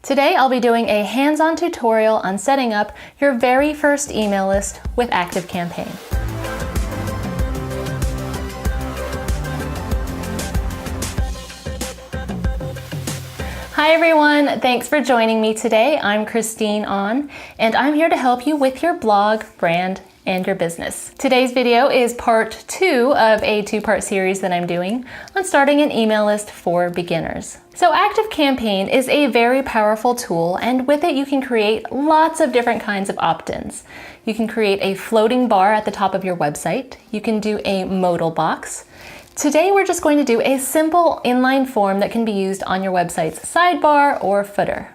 Today I'll be doing a hands-on tutorial on setting up your very first email list with ActiveCampaign. Hi everyone, thanks for joining me today. I'm Christine On, and I'm here to help you with your blog, brand, and your business. Today's video is part 2 of a 2-part series that I'm doing on starting an email list for beginners. So ActiveCampaign is a very powerful tool, and with it you can create lots of different kinds of opt-ins. You can create a floating bar at the top of your website. You can do a modal box. Today we're just going to do a simple inline form that can be used on your website's sidebar or footer.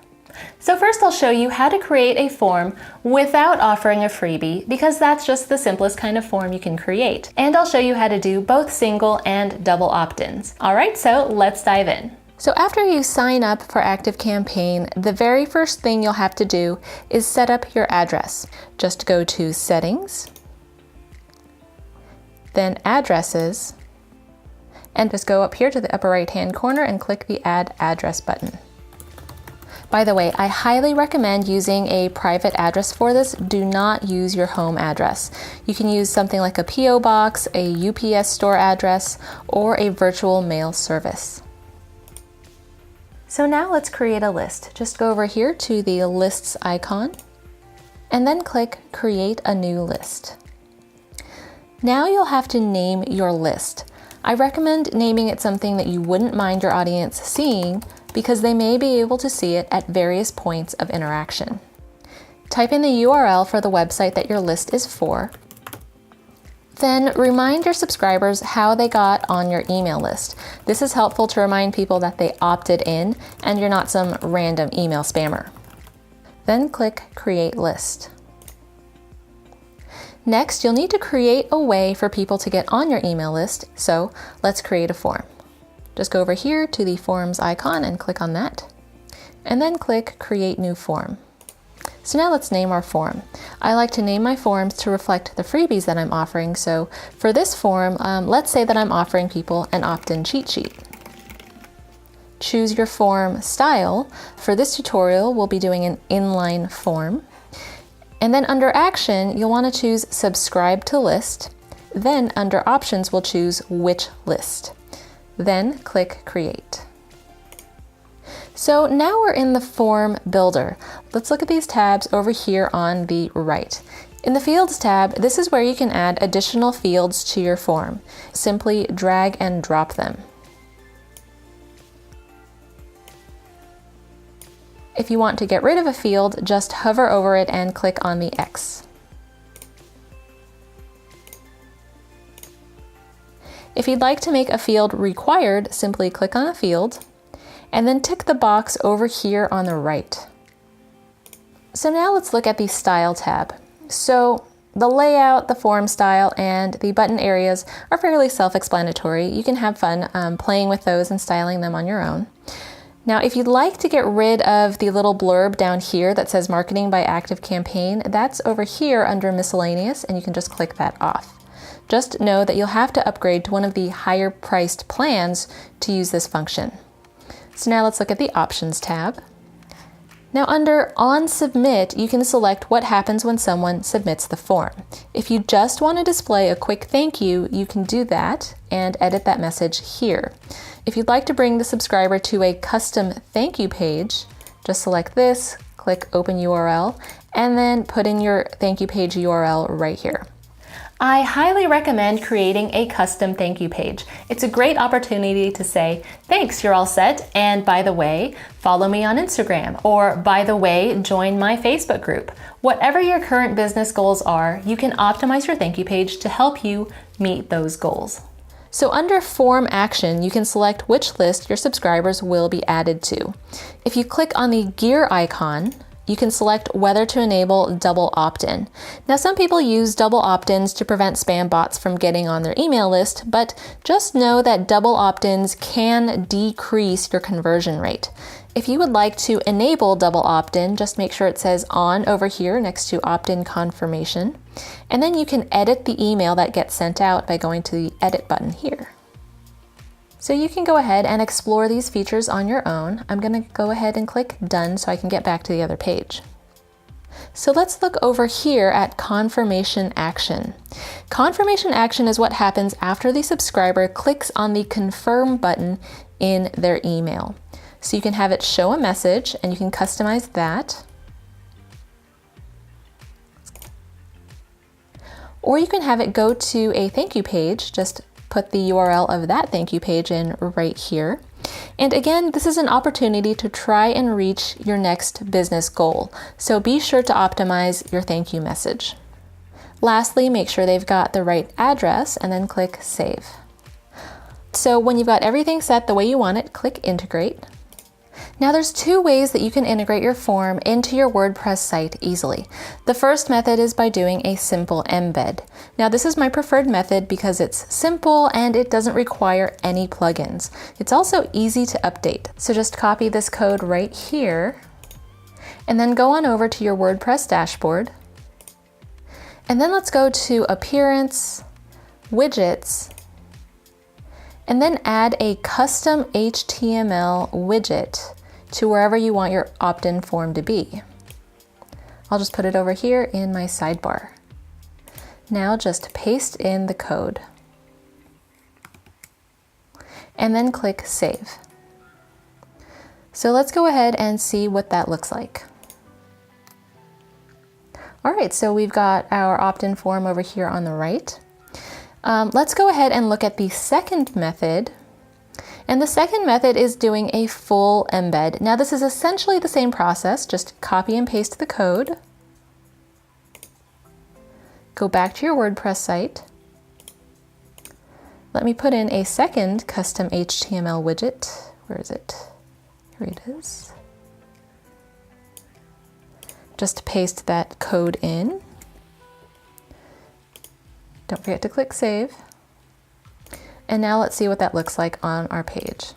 So first I'll show you how to create a form without offering a freebie, because that's just the simplest kind of form you can create. And I'll show you how to do both single and double opt-ins. All right, so let's dive in. So after you sign up for ActiveCampaign, the very first thing you'll have to do is set up your address. Just go to Settings, then Addresses, and just go up here to the upper right-hand corner and click the Add Address button. By the way, I highly recommend using a private address for this. Do not use your home address. You can use something like a PO box, a UPS store address, or a virtual mail service. So now let's create a list. Just go over here to the lists icon and then click Create a New List. Now you'll have to name your list. I recommend naming it something that you wouldn't mind your audience seeing, because they may be able to see it at various points of interaction. Type in the URL for the website that your list is for. Then remind your subscribers how they got on your email list. This is helpful to remind people that they opted in and you're not some random email spammer. Then click Create List. Next, you'll need to create a way for people to get on your email list, so let's create a form. Just go over here to the Forms icon and click on that, and then click Create New Form. So now let's name our form. I like to name my forms to reflect the freebies that I'm offering, so for this form, let's say that I'm offering people an opt-in cheat sheet. Choose your form style. For this tutorial, we'll be doing an inline form. And then under Action, you'll want to choose Subscribe to List. Then under Options, we'll choose Which List. Then click Create. So now we're in the Form Builder. Let's look at these tabs over here on the right. In the Fields tab, this is where you can add additional fields to your form. Simply drag and drop them. If you want to get rid of a field, just hover over it and click on the X. If you'd like to make a field required, simply click on a field and then tick the box over here on the right. So now let's look at the Style tab. So the layout, the form style, and the button areas are fairly self-explanatory. You can have fun playing with those and styling them on your own. Now, if you'd like to get rid of the little blurb down here that says Marketing by ActiveCampaign, that's over here under Miscellaneous, and you can just click that off. Just know that you'll have to upgrade to one of the higher priced plans to use this function. So now let's look at the Options tab. Now under On Submit, you can select what happens when someone submits the form. If you just want to display a quick thank you, you can do that and edit that message here. If you'd like to bring the subscriber to a custom thank you page, just select this, click Open URL, and then put in your thank you page URL right here. I highly recommend creating a custom thank you page. It's a great opportunity to say, thanks, you're all set, and by the way, follow me on Instagram, or by the way, join my Facebook group. Whatever your current business goals are, you can optimize your thank you page to help you meet those goals. So under Form Action, you can select which list your subscribers will be added to. If you click on the gear icon, you can select whether to enable double opt-in. Now, some people use double opt-ins to prevent spam bots from getting on their email list, but just know that double opt-ins can decrease your conversion rate. If you would like to enable double opt-in, just make sure it says On over here next to opt-in confirmation, and then you can edit the email that gets sent out by going to the Edit button here. So you can go ahead and explore these features on your own. I'm going to go ahead and click Done so I can get back to the other page. So let's look over here at confirmation action. Confirmation action is what happens after the subscriber clicks on the confirm button in their email. So you can have it show a message and you can customize that. Or you can have it go to a thank you page, just put the URL of that thank you page in right here. And again, this is an opportunity to try and reach your next business goal. So be sure to optimize your thank you message. Lastly, make sure they've got the right address and then click Save. So when you've got everything set the way you want it, click Integrate. Now there's two ways that you can integrate your form into your WordPress site easily. The first method is by doing a simple embed. Now this is my preferred method because it's simple and it doesn't require any plugins. It's also easy to update. So just copy this code right here and then go on over to your WordPress dashboard. And then let's go to Appearance, Widgets, and then add a custom HTML widget to wherever you want your opt-in form to be. I'll just put it over here in my sidebar. Now just paste in the code and then click Save. So let's go ahead and see what that looks like. All right, so we've got our opt-in form over here on the right. Let's go ahead and look at the second method. And the second method is doing a full embed. Now this is essentially the same process, just copy and paste the code. Go back to your WordPress site. Let me put in a second custom HTML widget. Where is it? Here it is. Just paste that code in. Don't forget to click Save. And now let's see what that looks like on our page.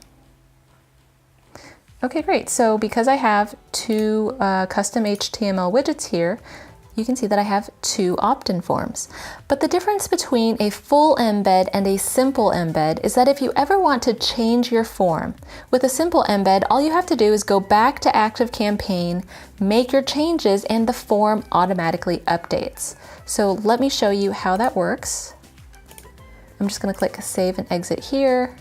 Okay, great. So because I have two custom HTML widgets here, you can see that I have two opt-in forms. But the difference between a full embed and a simple embed is that if you ever want to change your form, with a simple embed, all you have to do is go back to ActiveCampaign, make your changes, and the form automatically updates. So let me show you how that works. I'm just going to click Save and Exit here.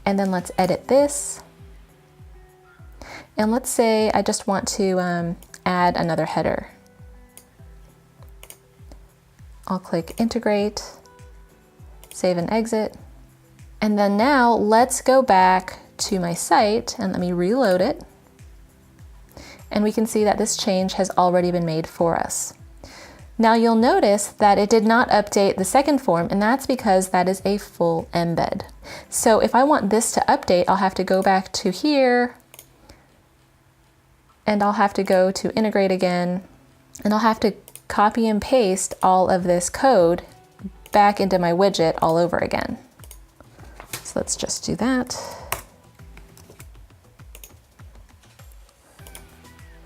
And then let's edit this. And let's say I just want to add another header. I'll click Integrate, Save and Exit. And then now let's go back to my site and let me reload it. And we can see that this change has already been made for us. Now you'll notice that it did not update the second form, and that's because that is a full embed. So if I want this to update, I'll have to go back to here, and I'll have to go to Integrate again, and I'll have to copy and paste all of this code back into my widget all over again. So let's just do that.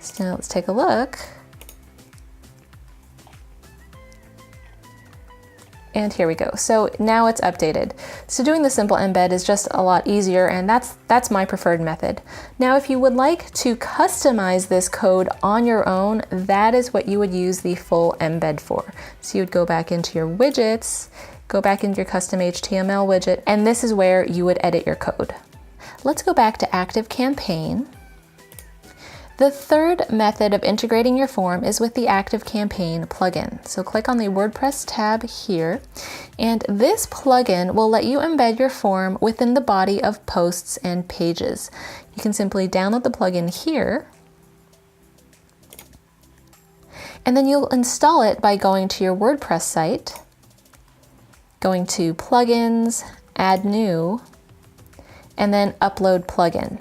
So now let's take a look. And here we go. So now it's updated. So doing the simple embed is just a lot easier, and that's my preferred method. Now, if you would like to customize this code on your own, that is what you would use the full embed for. So you would go back into your widgets, go back into your custom HTML widget, and this is where you would edit your code. Let's go back to ActiveCampaign. The third method of integrating your form is with the ActiveCampaign plugin. So click on the WordPress tab here, and this plugin will let you embed your form within the body of posts and pages. You can simply download the plugin here, and then you'll install it by going to your WordPress site, going to Plugins, Add New, and then Upload Plugin.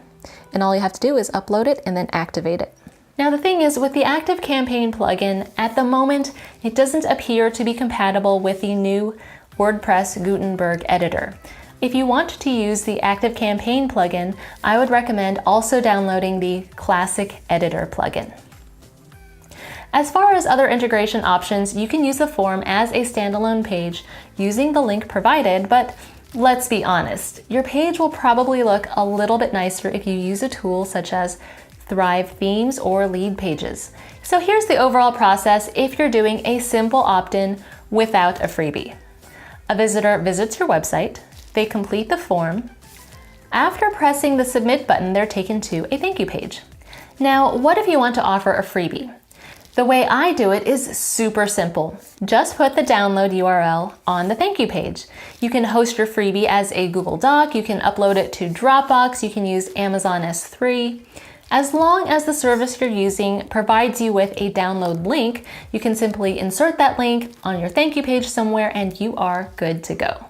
And all you have to do is upload it and then activate it. Now the thing is, with the ActiveCampaign plugin, at the moment, it doesn't appear to be compatible with the new WordPress Gutenberg editor. If you want to use the ActiveCampaign plugin, I would recommend also downloading the Classic Editor plugin. As far as other integration options, you can use the form as a standalone page using the link provided, but Let's be honest, your page will probably look a little bit nicer if you use a tool such as Thrive Themes or Leadpages. So here's the overall process if you're doing a simple opt-in without a freebie. A visitor visits your website, they complete the form. After pressing the submit button, they're taken to a thank you page. Now, what if you want to offer a freebie? The way I do it is super simple. Just put the download URL on the thank you page. You can host your freebie as a Google Doc, you can upload it to Dropbox, you can use Amazon S3. As long as the service you're using provides you with a download link, you can simply insert that link on your thank you page somewhere and you are good to go.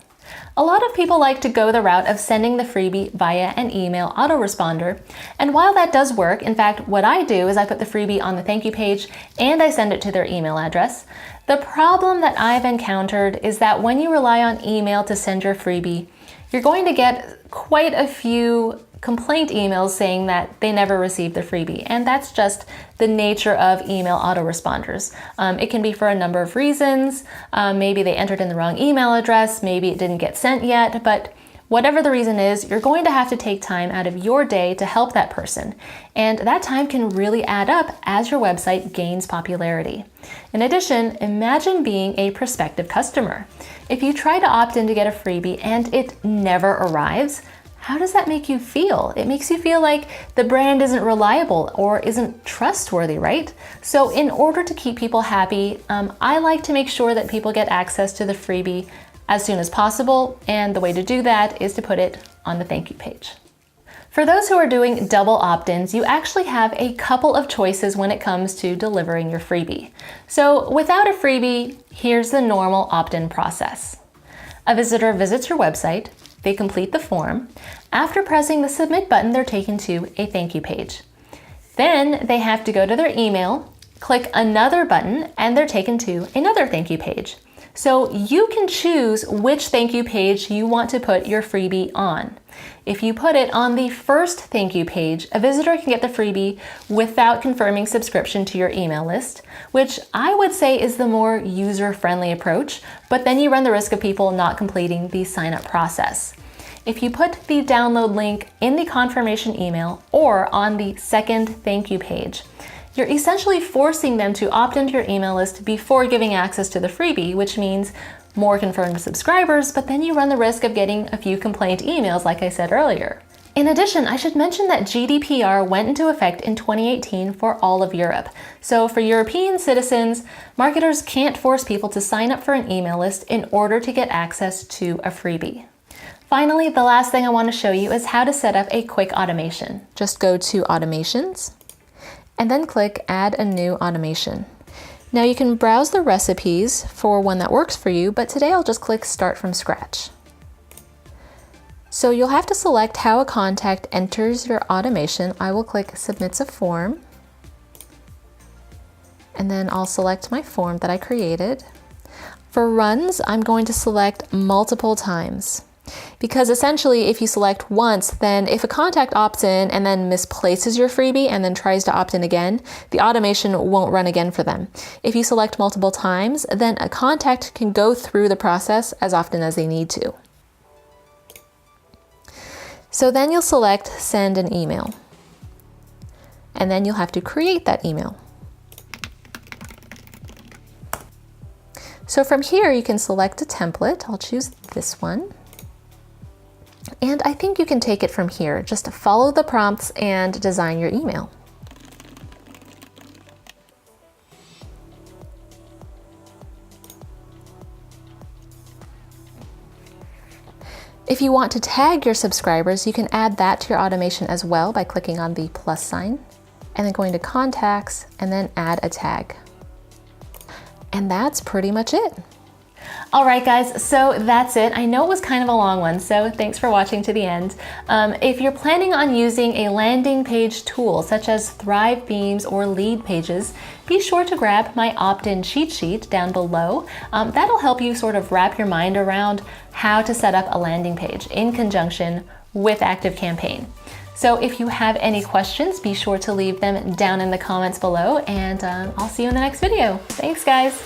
A lot of people like to go the route of sending the freebie via an email autoresponder, and while that does work, in fact, what I do is I put the freebie on the thank you page and I send it to their email address. The problem that I've encountered is that when you rely on email to send your freebie, you're going to get quite a few complaint emails saying that they never received the freebie, and that's just the nature of email autoresponders. It can be for a number of reasons. Maybe they entered in the wrong email address, maybe it didn't get sent yet, but whatever the reason is, you're going to have to take time out of your day to help that person, and that time can really add up as your website gains popularity. In addition, imagine being a prospective customer. If you try to opt in to get a freebie and it never arrives, how does that make you feel? It makes you feel like the brand isn't reliable or isn't trustworthy, right? So in order to keep people happy, I like to make sure that people get access to the freebie as soon as possible, and the way to do that is to put it on the thank you page. For those who are doing double opt-ins, you actually have a couple of choices when it comes to delivering your freebie. So without a freebie, here's the normal opt-in process. A visitor visits your website, they complete the form. After pressing the submit button, they're taken to a thank you page. Then they have to go to their email, click another button, and they're taken to another thank you page. So you can choose which thank you page you want to put your freebie on. If you put it on the first thank you page, a visitor can get the freebie without confirming subscription to your email list, which I would say is the more user-friendly approach, but then you run the risk of people not completing the sign-up process. If you put the download link in the confirmation email or on the second thank you page, you're essentially forcing them to opt into your email list before giving access to the freebie, which means more confirmed subscribers, but then you run the risk of getting a few complaint emails, like I said earlier. In addition, I should mention that Gdpr went into effect in 2018 for all of Europe. So for European citizens, marketers can't force people to sign up for an email list in order to get access to a freebie. Finally, the last thing I want to show you is how to set up a quick automation. Just go to Automations, and then click Add a new automation. Now you can browse the recipes for one that works for you, but today I'll just click Start from Scratch. So you'll have to select how a contact enters your automation. I will click Submits a Form, and then I'll select my form that I created. For runs, I'm going to select multiple times. Because essentially, if you select once, then if a contact opts in and then misplaces your freebie and then tries to opt in again, the automation won't run again for them. If you select multiple times, then a contact can go through the process as often as they need to. So then you'll select Send an Email. And then you'll have to create that email. So from here, you can select a template. I'll choose this one. And I think you can take it from here. Just follow the prompts and design your email. If you want to tag your subscribers, you can add that to your automation as well by clicking on the plus sign and then going to Contacts and then add a tag. And that's pretty much it. All right, guys, so that's it. I know it was kind of a long one, so thanks for watching to the end. If you're planning on using a landing page tool such as Thrive Themes or Leadpages, be sure to grab my opt-in cheat sheet down below. That'll help you sort of wrap your mind around how to set up a landing page in conjunction with ActiveCampaign. So if you have any questions, be sure to leave them down in the comments below, and I'll see you in the next video. Thanks, guys.